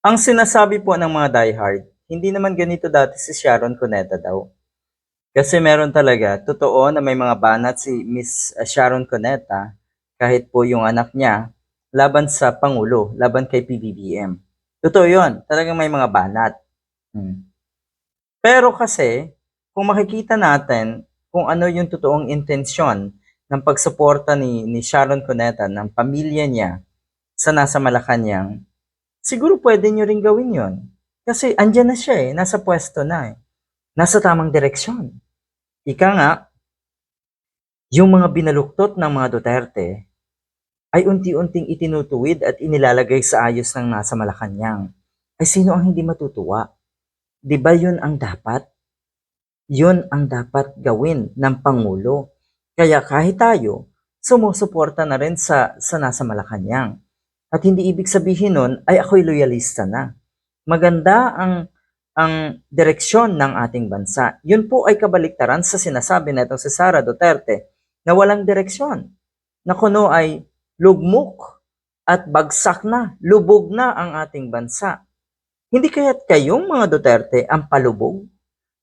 Ang sinasabi po ng mga diehard, hindi naman ganito dati si Sharon Cuneta daw. Kasi meron talaga, totoo na may mga banat si Miss Sharon Cuneta, kahit po yung anak niya, laban sa Pangulo, laban kay PBBM. Totoo yun, talagang may mga banat. Hmm. Pero kasi, kung makikita natin kung ano yung totoong intensyon ng pagsuporta ni Sharon Cuneta, ng pamilya niya sa nasa Malacanang, siguro pwede nyo rin gawin yon. Kasi andyan na siya nasa pwesto na nasa tamang direksyon. Ika nga, yung mga binaluktot ng mga Duterte ay unti-unting itinutuwid at inilalagay sa ayos ng nasa Malacanang. Ay sino ang hindi matutuwa? Di ba yun ang dapat? Yun ang dapat gawin ng Pangulo. Kaya kahit tayo, sumusuporta na rin sa nasa Malacanang. At hindi ibig sabihin nun ay ako'y loyalista na. Maganda ang direksyon ng ating bansa. Yun po ay kabaliktaran sa sinasabi na itong si Sara Duterte na walang direksyon. Na kuno ay lugmok at bagsak na, lubog na ang ating bansa. Hindi kaya't kayong mga Duterte ang palubog?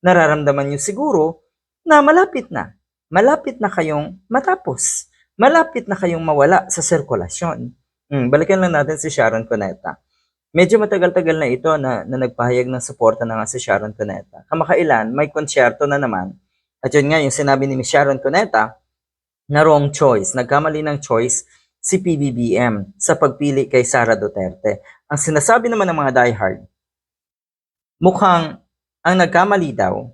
Nararamdaman nyo siguro na malapit na kayong matapos. Malapit na kayong mawala sa sirkulasyon. Balikan lang natin si Sharon Cuneta. Medyo matagal-tagal na ito na nagpahayag ng suporta na nga si Sharon Cuneta. Kamakailan, may konsyerto na naman. At yun nga, yung sinabi ni Sharon Cuneta, na wrong choice, nagkamali ng choice si PBBM sa pagpili kay Sara Duterte. Ang sinasabi naman ng mga diehard, mukhang ang nagkamali daw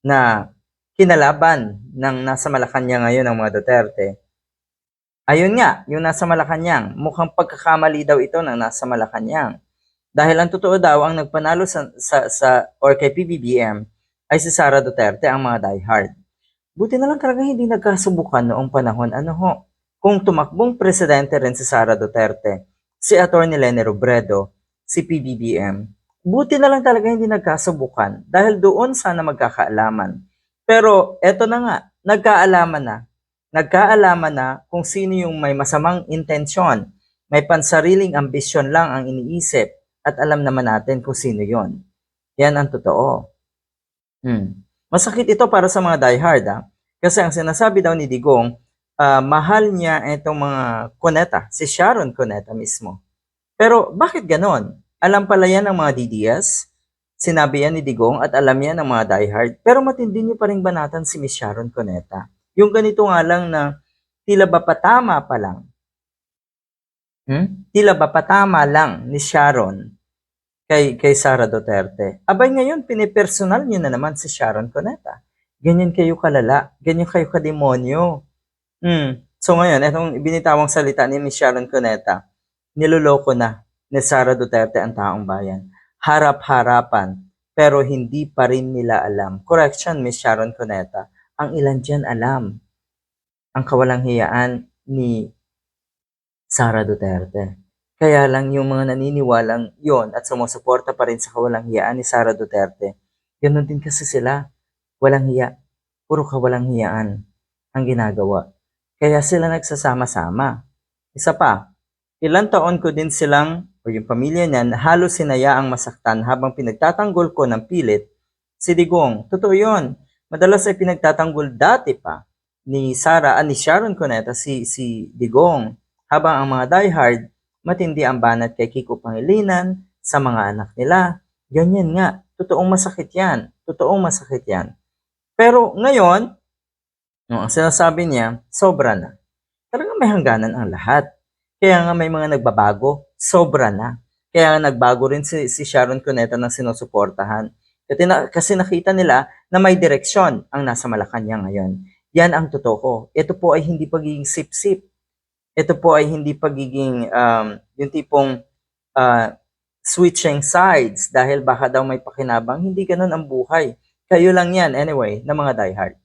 na kinalaban ng nasa Malacanang ngayon ng mga Duterte, ayun nga, yung nasa Malacanang, mukhang pagkakamali daw ito ng nasa Malacanang. Dahil ang totoo daw, ang nagpanalo or kay PBBM ay si Sara Duterte, ang mga diehard. Buti na lang talaga hindi nagkasubukan noong panahon. Ano ho? Kung tumakbong presidente rin si Sara Duterte, si Atty. Leni Robredo, si PBBM, buti na lang talaga hindi nagkasubukan dahil doon sana magkakaalaman. Pero eto na nga, nagkaalaman na. Nagkaalaman na kung sino yung may masamang intensyon, may pansariling ambisyon lang ang iniisip at alam naman natin kung sino yon. Yan ang totoo. Masakit ito para sa mga diehard kasi ang sinasabi daw ni Digong, mahal niya itong mga Cuneta, si Sharon Cuneta mismo. Pero bakit ganon? Alam pala yan ng mga DDS, sinabi yan ni Digong at alam yan ng mga diehard, pero matindi niyo pa rin banatan si Miss Sharon Cuneta. Yung ganito nga lang na tila ba patama pa lang, tila ba patama lang ni Sharon kay Sara Duterte. Abay ngayon, pinipersonal niyo na naman si Sharon Cuneta. Ganyan kayo kalala, ganyan kayo kademonyo. So ngayon, itong binitawang salita ni Miss Sharon Cuneta, niloloko na ni Sara Duterte ang taong bayan. Harap-harapan, pero hindi pa rin nila alam. Correction, Miss Sharon Cuneta. Ang ilan dyan alam ang kawalang hiyaan ni Sara Duterte. Kaya lang yung mga naniniwalang yon at sumusuporta pa rin sa kawalang hiyaan ni Sara Duterte, ganoon din kasi sila. Walang hiya. Puro kawalang hiyaan ang ginagawa. Kaya sila nagsasama-sama. Isa pa, ilang taon ko din silang, o yung pamilya niyan, halos sinayaang masaktan habang pinagtatanggol ko ng pilit si Digong. Totoo yun. Madalas ay pinagtatanggol dati pa ni ni Sharon Cuneta si Digong. Habang ang mga diehard, matindi ang banat kay Kiko Pangilinan sa mga anak nila. Ganyan nga. Totoong masakit yan. Totoong masakit yan. Pero ngayon, ang sinasabi niya, sobra na. Talagang may hangganan ang lahat. Kaya nga may mga nagbabago, sobra na. Kaya nga nagbago rin si Sharon Cuneta na sinusuportahan. Kasi nakita nila na may direksyon ang nasa Malacanang ngayon. Yan ang totoo. Ito po ay hindi pagiging sip-sip. Ito po ay hindi pagiging yung tipong switching sides dahil baka daw may pakinabang. Hindi ganun ang buhay. Kayo lang yan anyway, na mga diehard.